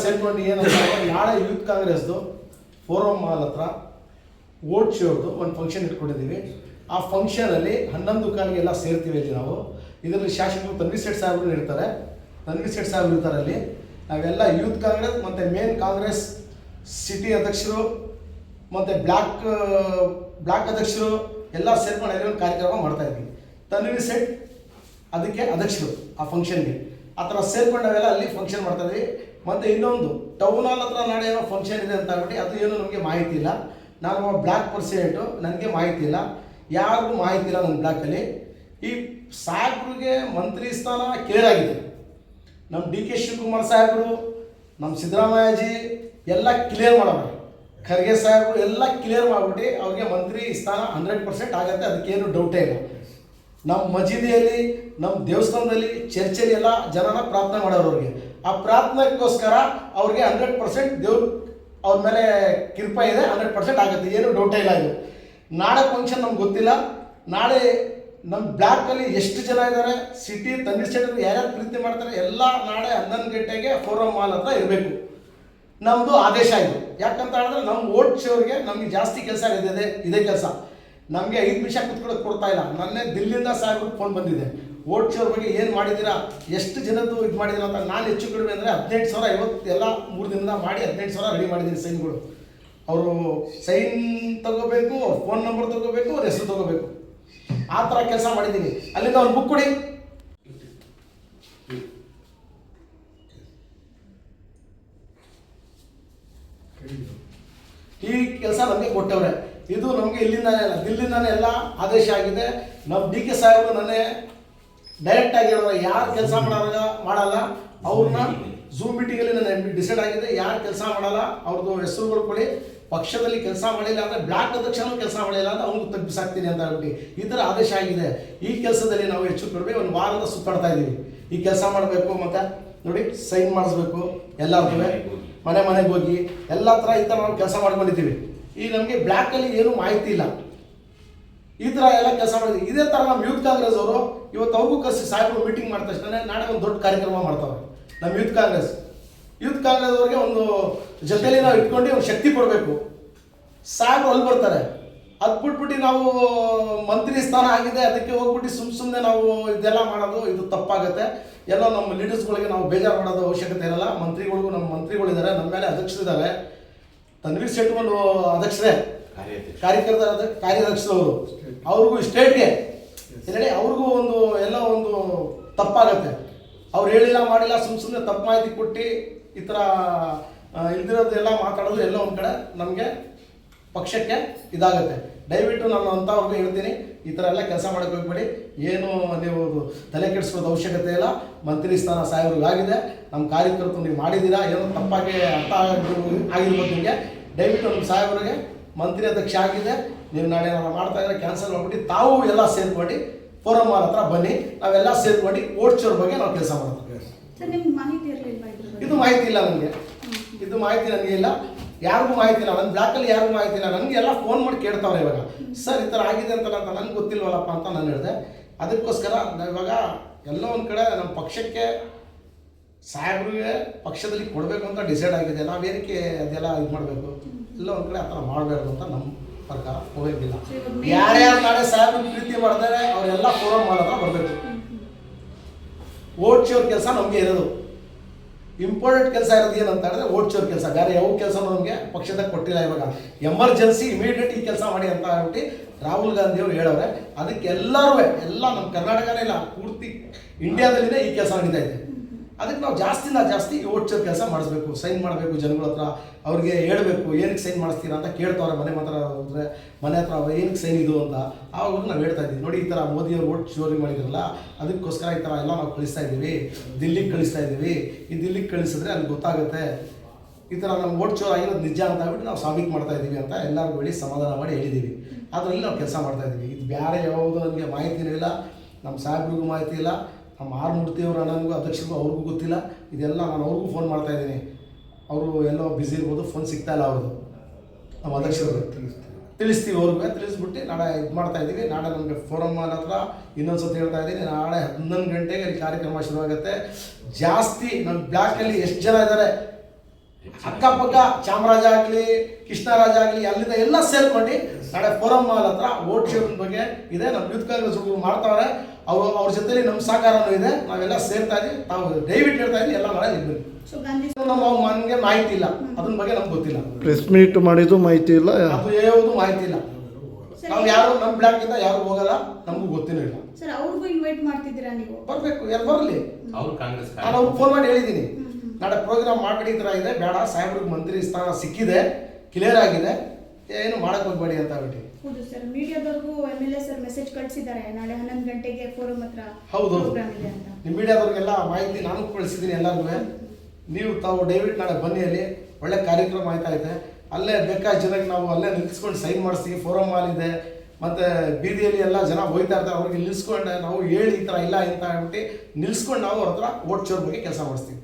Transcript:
ಸೇರ್ಕೊಂಡು ಏನಂತ ನಾಳೆ ಯೂತ್ ಕಾಂಗ್ರೆಸ್ದು ಫೋರಮ್ ಮಾಲ್ ಹತ್ರ ವೋಟ್ ಶೋರ್ದು ಒಂದು ಫಂಕ್ಷನ್ ಇಟ್ಕೊಂಡಿದ್ದೀವಿ. ಆ ಫಂಕ್ಷನಲ್ಲಿ 11 ಕಾಲಿಗೆ ಎಲ್ಲ ಸೇರ್ತೀವಿ ಅಲ್ಲಿ ನಾವು. ಇದರಲ್ಲಿ ಶಾಸಕರು ತನ್ವೀರ್ ಸೇಠ್ ಸಾಹೇಬರು ಇರ್ತಾರೆ, ಅಲ್ಲಿ ನಾವೆಲ್ಲ ಯೂತ್ ಕಾಂಗ್ರೆಸ್ ಮತ್ತು ಮೇನ್ ಕಾಂಗ್ರೆಸ್ ಸಿಟಿ ಅಧ್ಯಕ್ಷರು ಮತ್ತು ಬ್ಲಾಕ್ ಅಧ್ಯಕ್ಷರು ಎಲ್ಲ ಸೇರ್ಕೊಂಡು ಅಲ್ಲಿ ಒಂದು ಕಾರ್ಯಕ್ರಮ ಮಾಡ್ತಾಯಿದ್ವಿ. ತನ್ವೀರ್ ಸೇಠ್ ಅದಕ್ಕೆ ಅಧ್ಯಕ್ಷರು ಆ ಫಂಕ್ಷನ್ಗೆ. ಆ ಥರ ಸೇರ್ಕೊಂಡು ನಾವೆಲ್ಲ ಅಲ್ಲಿ ಫಂಕ್ಷನ್ ಮಾಡ್ತಾಯಿದ್ವಿ. ಮತ್ತು ಇನ್ನೊಂದು ಟೌನ್ ಹಾಲ್ ಹತ್ರ ನಾಳೆ ಏನೋ ಫಂಕ್ಷನ್ ಇದೆ ಅಂತ ಹೇಳ್ಬಿಟ್ಟು ಅದು ಏನೂ ನಮಗೆ ಮಾಹಿತಿ ಇಲ್ಲ. ನಾನು ಬ್ಲ್ಯಾಕ್ ಪರ್ಸೆಂಟು, ನನಗೆ ಮಾಹಿತಿ ಇಲ್ಲ, ಯಾರಿಗೂ ಮಾಹಿತಿ ಇಲ್ಲ ನನ್ನ ಬ್ಲ್ಯಾಕಲ್ಲಿ. ಈ ಸಾಹೇಬ್ರಿಗೆ ಮಂತ್ರಿ ಸ್ಥಾನ ಕ್ಲಿಯರ್ ಆಗಿದೆ. ನಮ್ಮ ಡಿ ಕೆ ಶಿವಕುಮಾರ್ ಸಾಹೇಬರು, ನಮ್ಮ ಸಿದ್ದರಾಮಯ್ಯಜಿ ಎಲ್ಲ ಕ್ಲಿಯರ್ ಮಾಡೋರು, ಖರ್ಗೆ ಸಾಹೇಬರು ಎಲ್ಲ ಕ್ಲಿಯರ್ ಮಾಡಿಬಿಟ್ಟು ಅವ್ರಿಗೆ ಮಂತ್ರಿ ಸ್ಥಾನ 100% ಆಗುತ್ತೆ, ಅದಕ್ಕೇನು ಡೌಟೇ ಇಲ್ಲ. ನಮ್ಮ ಮಸೀದಿಯಲ್ಲಿ, ನಮ್ಮ ದೇವಸ್ಥಾನದಲ್ಲಿ, ಚರ್ಚಲ್ಲಿ ಎಲ್ಲ ಜನನ ಪ್ರಾರ್ಥನೆ ಮಾಡೋರು ಅವ್ರಿಗೆ. ಆ ಪ್ರಾರ್ಥನೆಗೋಸ್ಕರ ಅವ್ರಿಗೆ 100% ದೇವ್ರು ಅವ್ರ ಮೇಲೆ ಕೃಪಾ ಇದೆ, 100% ಆಗುತ್ತೆ, ಏನು ಡೌಟೇ ಇಲ್ಲ. ಇದು ನಾಳೆ ಫಂಕ್ಷನ್ ನಮ್ಗೆ ಗೊತ್ತಿಲ್ಲ. ನಾಳೆ ನಮ್ಮ ಬ್ಲ್ಯಾಕಲ್ಲಿ ಎಷ್ಟು ಜನ ಇದ್ದಾರೆ, ಸಿಟಿ ತನ್ವೀರ್ ಸೇಠ್ ಯಾರ್ಯಾರು ಪ್ರೀತಿ ಮಾಡ್ತಾರೆ ಎಲ್ಲ ನಾಳೆ 11 ಗಂಟೆಗೆ ಫೋರಮ್ ಮಾಲ್ ಹತ್ರ ಇರಬೇಕು. ನಮ್ಮದು ಆದೇಶ ಇದು. ಯಾಕಂತ ಹೇಳಿದ್ರೆ ನಮ್ಮ ವೋಟ್ ಶೋರ್ಗೆ ನಮಗೆ ಜಾಸ್ತಿ ಕೆಲಸ ಇದೇ ಕೆಲಸ. ನಮಗೆ 5 ನಿಮಿಷ ಕುತ್ಕೊಳ್ಳೋಕೆ ಕೊಡ್ತಾ ಇಲ್ಲ. ನನ್ನೇ ದಿಲ್ಲಿಂದ ಸಾಹೇಬ್ರಿಗೆ ಫೋನ್ ಬಂದಿದೆ, ವೋಟ್ ಶೋರ್ ಬಗ್ಗೆ ಏನು ಮಾಡಿದ್ದೀರಾ, ಎಷ್ಟು ಜನದ್ದು ಇದು ಮಾಡಿದ್ದೀರಾ ಅಂತ. ನಾನು ಹೆಚ್ಚು ಕಡಿಮೆ ಅಂದರೆ 18,000 ಇವತ್ತು ಎಲ್ಲ 3 ದಿನದಿಂದ ಮಾಡಿ 18,000 ರೆಡಿ ಮಾಡಿದ್ದೀನಿ ಸೈನ್ಗಳು. ಅವರು ಸೈನ್ ತಗೋಬೇಕು, ಅವ್ರ ಫೋನ್ ನಂಬರ್ ತಗೋಬೇಕು, ಅವ್ರ ಹೆಸರು ತಗೋಬೇಕು, ಆ ಥರ ಕೆಲಸ ಮಾಡಿದ್ದೀನಿ. ಅಲ್ಲಿಂದ ಅವ್ರು ಬುಕ್ ಕೊಡಿ. ಈ ಕೆಲಸ ನಮಗೆ ಕೊಟ್ಟವ್ರೆ. ಇದು ನಮಗೆ ಇಲ್ಲಿಂದಾನೇ ಅಲ್ಲ, ದಿಲ್ಲಿಂದಾನೇ ಎಲ್ಲ ಆದೇಶ ಆಗಿದೆ. ನಮ್ಮ ಡಿ ಕೆ ಸಾಹೇಬರು ನನ್ನೇ ಡೈರೆಕ್ಟ್ ಆಗಿ ಹೇಳೋರು, ಯಾರು ಕೆಲಸ ಮಾಡಲ್ಲ ಅವ್ರನ್ನ ಝೂಮ್ ಮೀಟಿಂಗಲ್ಲಿ ನನ್ನ ಡಿಸೈಡ್ ಆಗಿದೆ, ಯಾರು ಕೆಲಸ ಮಾಡಲ್ಲ ಅವ್ರದ್ದು ಹೆಸರುಗಳು ಕೊಡಿ. ಪಕ್ಷದಲ್ಲಿ ಕೆಲಸ ಮಾಡಿಲ್ಲ ಅಂದರೆ ಬ್ಲಾಕ್ ಅಧ್ಯಕ್ಷನೂ ಕೆಲಸ ಮಾಡಿಲ್ಲ ಅಂದರೆ ಅವ್ನಿಗೆ ತಪ್ಪಿಸಾಕ್ತೀನಿ ಅಂತ ಹೇಳ್ಬಿಟ್ಟು ಈ ಥರ ಆದೇಶ ಆಗಿದೆ. ಈ ಕೆಲಸದಲ್ಲಿ ನಾವು ಹೆಚ್ಚು ಕಡಿಮೆ 1 ವಾರದಿಂದ ಸುತ್ತಾಡ್ತಾ ಇದ್ದೀವಿ. ಈ ಕೆಲಸ ಮಾಡಬೇಕು, ಮತ್ತು ನೋಡಿ ಸೈನ್ ಮಾಡಿಸ್ಬೇಕು, ಎಲ್ಲರಿಗೂ ಮನೆಗೆ ಹೋಗಿ ಎಲ್ಲ ಥರ ಈ ಥರ ನಾವು ಕೆಲಸ ಮಾಡ್ಕೊಂಡಿದ್ದೀವಿ. ಈ ನಮಗೆ ಬ್ಲ್ಯಾಕಲ್ಲಿ ಏನೂ ಮಾಹಿತಿ ಇಲ್ಲ. ಈ ಥರ ಎಲ್ಲ ಕೆಲಸ ಮಾಡಿದ್ವಿ. ಇದೇ ಥರ ನಮ್ಮ ಯೂತ್ ಕಾಂಗ್ರೆಸ್ ಅವರು ಇವತ್ತು ಅವ್ರಿಗೂ ಕರೆಸಿ ಸಾಹೇಬರು ಮೀಟಿಂಗ್ ಮಾಡಿದ ತಕ್ಷಣ ನಾಳೆ ಒಂದು ದೊಡ್ಡ ಕಾರ್ಯಕ್ರಮ ಮಾಡ್ತಾವೆ. ನಮ್ಮ ಯೂತ್ ಕಾಂಗ್ರೆಸ್ ಅವ್ರಿಗೆ ಒಂದು ಜೊತೆಯಲ್ಲಿ ನಾವು ಇಟ್ಕೊಂಡು ಒಂದು ಶಕ್ತಿ ಕೊಡಬೇಕು. ಸಾಹೇಬರು ಅಲ್ಲಿ ಬರ್ತಾರೆ, ಅದು ಬಿಟ್ಬಿಟ್ಟು ನಾವು ಮಂತ್ರಿ ಸ್ಥಾನ ಆಗಿದೆ ಅದಕ್ಕೆ ಹೋಗ್ಬಿಟ್ಟು ಸುಮ್ಮನೆ ನಾವು ಇದೆಲ್ಲ ಮಾಡೋದು ಇದು ತಪ್ಪಾಗುತ್ತೆ. ಎಲ್ಲ ನಮ್ಮ ಲೀಡರ್ಸ್ಗಳಿಗೆ ನಾವು ಬೇಜಾರು ಮಾಡೋದು ಅವಶ್ಯಕತೆ ಇರಲ್ಲ. ನಮ್ಮ ಮಂತ್ರಿಗಳಿದ್ದಾರೆ, ನಮ್ಮ ಮೇಲೆ ಅಧ್ಯಕ್ಷರಿದ್ದಾರೆ. ತನ್ವೀರ್ ಸೇಠ್ ಒಂದು ಅಧ್ಯಕ್ಷರೇ, ಕಾರ್ಯಾಧ್ಯಕ್ಷರವರು, ಅವ್ರಿಗೂ ಸ್ಟೇಟ್ಗೆ ಹೇಳಿ ಅವ್ರಿಗೂ ಒಂದು ಎಲ್ಲ ಒಂದು ತಪ್ಪಾಗತ್ತೆ. ಅವ್ರು ಹೇಳಿಲ್ಲ ಮಾಡಿಲ್ಲ ಸುಮ್ಮನೆ ತಪ್ಪು ಮಾಹಿತಿ ಕೊಟ್ಟು ಈ ಥರ ಇಲ್ದಿರೋದೆಲ್ಲ ಮಾತಾಡೋದು ಎಲ್ಲ ಒಂದು ಕಡೆ ನಮಗೆ ಪಕ್ಷಕ್ಕೆ ಇದಾಗುತ್ತೆ. ದಯವಿಟ್ಟು ನಾನು ಅಂಥವ್ರಿಗೆ ಹೇಳ್ತೀನಿ, ಈ ಥರ ಎಲ್ಲ ಕೆಲಸ ಮಾಡೋಕ್ಕೆ ಹೋಗ್ಬೇಡಿ. ಏನು ನೀವು ತಲೆ ಕೆಡಿಸ್ಕೊಳ್ಳೋದು ಅವಶ್ಯಕತೆ ಇಲ್ಲ. ಮಂತ್ರಿ ಸ್ಥಾನ ಸಾಹೇಬ್ರಿಗಾಗಿದೆ, ನಮ್ಮ ಕಾರ್ಯಕರ್ತರು ನೀವು ಮಾಡಿದ್ದೀರಾ, ಏನೋ ತಪ್ಪಾಗಿ ಅರ್ಥ ಆಗಿರ್ಬೋದು ನಿಮಗೆ. ದಯವಿಟ್ಟು ನಮ್ಮ ಸಾಹೇಬರಿಗೆ ಮಂತ್ರಿ ಅಧ್ಯಕ್ಷ ಆಗಿದೆ, ನೀವು ನಾಳೆ ನಾವು ಮಾಡ್ತಾ ಇದ್ರೆ ಕ್ಯಾನ್ಸಲ್ ಮಾಡಿಬಿಟ್ಟು ತಾವು ಎಲ್ಲ ಸೇರ್ಕೊಂಡು ಫೋರಮ್ ಮಾಲ್ ಹತ್ರ ಬನ್ನಿ, ನಾವೆಲ್ಲ ಸೇರ್ಕೊಂಡು ವೋಟ್ ಶೋರ್ ಬಗ್ಗೆ ನಾವು ಕೆಲಸ ಮಾಡ್ತೀವಿ. ಇದು ಮಾಹಿತಿ ಇಲ್ಲ ನನಗೆ, ಇದು ಮಾಹಿತಿ ನನಗೆ ಇಲ್ಲ, ಯಾರಿಗೂ ಮಾಹಿತಿ ಇಲ್ಲ. ನನ್ನ ಬ್ಲ್ಯಾಕಲ್ಲಿ ಯಾರಿಗೂ ಮಾಹಿತಿ ಇಲ್ಲ. ನನಗೆ ಎಲ್ಲ ಫೋನ್ ಮಾಡಿ ಕೇಳ್ತಾವ್ರೆ ಇವಾಗ, ಸರ್ ಈ ಥರ ಆಗಿದೆ ಅಂತ ನನಗೆ ಗೊತ್ತಿಲ್ವಲ್ಲಪ್ಪ ಅಂತ ನಾನು ಹೇಳಿದೆ. ಅದಕ್ಕೋಸ್ಕರ ಇವಾಗ ಎಲ್ಲೋ ಒಂದು ಕಡೆ ನಮ್ಮ ಪಕ್ಷಕ್ಕೆ ಸಾಹೇಬ್ರಿಗೆ ಪಕ್ಷದಲ್ಲಿ ಕೊಡಬೇಕು ಅಂತ ಡಿಸೈಡ್ ಆಗಿದೆ. ನಾವೇನಕ್ಕೆ ಅದೆಲ್ಲ ಇದು ಮಾಡಬೇಕು, ಎಲ್ಲ ಒಂದು ಕಡೆ ಆ ಥರ ಮಾಡಬಾರ್ದು ಅಂತ ನಮ್ಮ ಪ್ರಕಾರ ಹೋಗೋದಿಲ್ಲ. ಯಾರ್ಯಾರು ನಾಳೆ ಸಾಹೇಬ್ರಿಗೆ ಪ್ರೀತಿ ಮಾಡ್ತಾರೆ ಅವರೆಲ್ಲ ಫೋರಮ್ ಮಾಡೋದ್ರ ಬರಬೇಕು. ವೋಟ್ ಶೋರ್ ಕೆಲಸ ನಮಗೆ ಇರೋದು ಇಂಪಾರ್ಟೆಂಟ್ ಕೆಲಸ ಇರೋದು ಏನಂತ ಹೇಳಿದ್ರೆ ವೋಟ್ ಶೋರ್ ಕೆಲಸ. ಬೇರೆ ಯಾವ ಕೆಲಸನೂ ನಮಗೆ ಪಕ್ಷದಾಗ ಕೊಟ್ಟಿಲ್ಲ. ಇವಾಗ ಎಮರ್ಜೆನ್ಸಿ ಇಮಿಡಿಯೇಟ್ ಈ ಕೆಲಸ ಮಾಡಿ ಅಂತ ಹೇಳ್ಬಿಟ್ಟು ರಾಹುಲ್ ಗಾಂಧಿ ಅವರು ಹೇಳವ್ರೆ. ಅದಕ್ಕೆ ಎಲ್ಲರೂ ಎಲ್ಲ ನಮ್ಮ ಕರ್ನಾಟಕನೇ ಇಲ್ಲ, ಪೂರ್ತಿ ಇಂಡಿಯಾದಲ್ಲಿನೇ ಈ ಕೆಲಸ ನಡೀತಾ ಇದೆ. ಅದಕ್ಕೆ ನಾವು ಜಾಸ್ತಿ ಈ ವೋಟ್ ಶೋರ್ ಕೆಲಸ ಮಾಡಿಸ್ಬೇಕು, ಸೈನ್ ಮಾಡಬೇಕು, ಜನಗಳ ಹತ್ರ ಅವ್ರಿಗೆ ಹೇಳಬೇಕು ಏನಕ್ಕೆ ಸೈನ್ ಮಾಡಿಸ್ತೀರಾ ಅಂತ ಕೇಳ್ತವ್ರೆ. ಮನೆ ಹತ್ರ ಏನಕ್ಕೆ ಸೈನ್ ಇದು ಅಂತ ಆವಾಗ ನಾವು ಹೇಳ್ತಾ ಇದ್ದೀವಿ. ನೋಡಿ ಈ ಥರ ಮೋದಿಯವರು ವೋಟ್ ಶೋರಿಂಗ್ ಮಾಡಿದ್ರಲ್ಲ, ಅದಕ್ಕೋಸ್ಕರ ಈ ಥರ ಎಲ್ಲ ನಾವು ಕಳಿಸ್ತಾ ಇದ್ದೀವಿ, ದಿಲ್ಲಿಗೆ ಕಳಿಸ್ತಾ ಇದ್ದೀವಿ. ಈ ದಿಲ್ಲಿಗೆ ಕಳಿಸಿದ್ರೆ ಅಲ್ಲಿ ಗೊತ್ತಾಗುತ್ತೆ ಈ ಥರ ನಮ್ಮ ವೋಟ್ ಶೋರ್ ಆಗಿರೋದು ನಿಜ ಅಂತ ಹೇಳ್ಬಿಟ್ಟು ನಾವು ಸಾಬೀತು ಮಾಡ್ತಾ ಇದ್ದೀವಿ ಅಂತ ಎಲ್ಲರಿಗೂ ಹೇಳಿ ಸಮಾಧಾನ ಮಾಡಿ ಹೇಳಿದ್ದೀವಿ. ಅದರಲ್ಲಿ ನಾವು ಕೆಲಸ ಮಾಡ್ತಾ ಇದ್ದೀವಿ. ಇದು ಬೇರೆ ಯಾವುದು ನನಗೆ ಮಾಹಿತಿನೂ ಇಲ್ಲ, ನಮ್ಮ ಸಾಹೇಬ್ರಿಗೂ ಮಾಹಿತಿ ಇಲ್ಲ, ನಮ್ಮ ಆರ್ಮೂರ್ತಿಯವರು ನನಗೂ ಅಧ್ಯಕ್ಷರಿಗೂ ಅವ್ರಿಗೂ ಗೊತ್ತಿಲ್ಲ. ಇದೆಲ್ಲ ನಾನು ಅವ್ರಿಗೂ ಫೋನ್ ಮಾಡ್ತಾಯಿದ್ದೀನಿ, ಅವರು ಎಲ್ಲೋ ಬ್ಯುಸಿ ಇರ್ಬೋದು, ಫೋನ್ ಸಿಗ್ತಾಯಿಲ್ಲ ಅವ್ರದ್ದು. ನಮ್ಮ ಅಧ್ಯಕ್ಷರು ತಿಳಿಸ್ತೀವಿ, ಅವ್ರಿಗೆ ತಿಳಿಸ್ಬಿಟ್ಟು ನಾಳೆ ಇದು ಮಾಡ್ತಾಯಿದ್ದೀವಿ. ನಾಳೆ ನಮಗೆ ಫೋರಮ್ ಮಾಲ್ ಹತ್ರ ಇನ್ನೊಂದ್ಸತಿ ಹೇಳ್ತಾ ಇದ್ದೀನಿ, ನಾಳೆ 11 ಗಂಟೆಗೆ ಈ ಕಾರ್ಯಕ್ರಮ ಶುರುವಾಗುತ್ತೆ. ಜಾಸ್ತಿ ನಮ್ಮ ಬ್ಲ್ಯಾಕಲ್ಲಿ ಎಷ್ಟು ಜನ ಇದ್ದಾರೆ ಅಕ್ಕಪಕ್ಕ ಚಾಮರಾಜ ಆಗಲಿ ಕೃಷ್ಣರಾಜ ಆಗಲಿ ಅಲ್ಲಿಂದ ಎಲ್ಲ ಸೇರ್ಕೊಂಡು ನಾಳೆ ಫೋರಮ್ ಮಾಲ್ ಹತ್ರ ಓಟ್ ಶೇರ್ ಬಗ್ಗೆ ಇದೆ. ನಮ್ಮ ಯೂತ್ ಕಾಂಗ್ರೆಸ್ ಹುಡುಗರು ಮಾಡ್ತಾವ್ರೆ. ಅವ್ರ ಜೊತೆಲಿ ನಮ್ಮ ಸಹಕಾರನೂ ಇದೆ. ನಾವೆಲ್ಲ ಸೇರ್ತಾ ಇದೀವಿ. ತಾವು ದಯವಿಟ್ಟು ಹೇಳ್ತಾ ಇದೀವಿ, ಎಲ್ಲ ನಾಳೆ ನಿಲ್ಬೇಕು. ನಮಗೆ ಮಾಹಿತಿ ಇಲ್ಲ, ಅದ್ರ ಬಗ್ಗೆ ನಮ್ಗೆ ಗೊತ್ತಿಲ್ಲ. ಪ್ರೆಸ್ ಮೀಟ್ ಮಾಡಿದ್ದು ಮಾಹಿತಿ ಇಲ್ಲ, ಅದು ಯಾವುದು ಮಾಹಿತಿ ಇಲ್ಲ. ನಾವು ಯಾರು ನಮ್ಮ ಬ್ಲಾಕ್ ಇಂದ ಯಾರು ಹೋಗಲ್ಲ, ನಮಗೂ ಗೊತ್ತಿಲ್ಲ ಇಲ್ಲ. ಸರ್ ಅವ್ರಿಗೂ ಇನ್ವೈಟ್ ಮಾಡ್ತಿದ್ದೀರಾ ನೀವು? ಬರ್ಬೇಕು, ಯಾರು ಬರಲಿ. ಅವರು ಕಾಂಗ್ರೆಸ್ ನಾನು ಅವ್ರಿಗೆ ಫೋನ್ ಮಾಡಿ ಹೇಳಿದ್ದೀನಿ, ನಾಳೆ ಪ್ರೋಗ್ರಾಮ್ ಮಾಡ್ಬಿಡಿ ಈ ಥರ ಇದೆ, ಬೇಡ ಸಾಹೇಬ್ರಿಗೆ ಮಂತ್ರಿ ಸ್ಥಾನ ಸಿಕ್ಕಿದೆ, ಕ್ಲಿಯರ್ ಆಗಿದೆ, ಏನು ಮಾಡಕ್ ಹೋಗ್ಬೇಡಿ ಅಂತ ಬಿಟ್ಟು. ಹೌದು ಸರ್, ಮೀಡಿಯಾದವ್ರಿಗೂ MLA ಸರ್ ಮೆಸೇಜ್ ಕಳಿಸಿದ್ದಾರೆ, ನಾಳೆ 11 ಗಂಟೆಗೆ ಫೋರಂ ಹತ್ರ ಹೌದು ಪ್ರೋಗ್ರಾಮ್ ಇದೆ ಅಂತ. ನಿಮ್ಮ ಮೀಡಿಯಾದವ್ರಿಗೆಲ್ಲ ಮಾಹಿತಿ ನಾನು ಕಳಿಸಿದ್ದೀನಿ ಎಲ್ಲರಿಗೂ. ನೀವು ತಾವು ದಯವಿಟ್ಟು ನಾಳೆ ಬನ್ನಿ, ಅಲ್ಲಿ ಒಳ್ಳೆ ಕಾರ್ಯಕ್ರಮ ಆಯ್ತಾ ಇದೆ. ಅಲ್ಲೇ ಬೇಕಾದ ಜನಕ್ಕೆ ನಾವು ಅಲ್ಲೇ ನಿಲ್ಸ್ಕೊಂಡು ಸೈನ್ ಮಾಡಿಸ್ತೀವಿ. ಫೋರಮ್ ಮಾಲ್ ಇದೆ, ಮತ್ತು ಬೀದಿಯಲ್ಲಿ ಎಲ್ಲ ಜನ ಹೋಗ್ತಾ ಇರ್ತಾರೆ, ಅವ್ರಿಗೆ ನಿಲ್ಸ್ಕೊಂಡು ನಾವು ಹೇಳಿ ಈ ಥರ ಇಲ್ಲ ಅಂತ ಹೇಳ್ಬಿಟ್ಟು ನಿಲ್ಸ್ಕೊಂಡು ನಾವು ಅವ್ರ ಹತ್ರ ಓಟ್ ಚೋರ್ ಬಗ್ಗೆ ಕೆಲಸ ಮಾಡಿಸ್ತೀವಿ.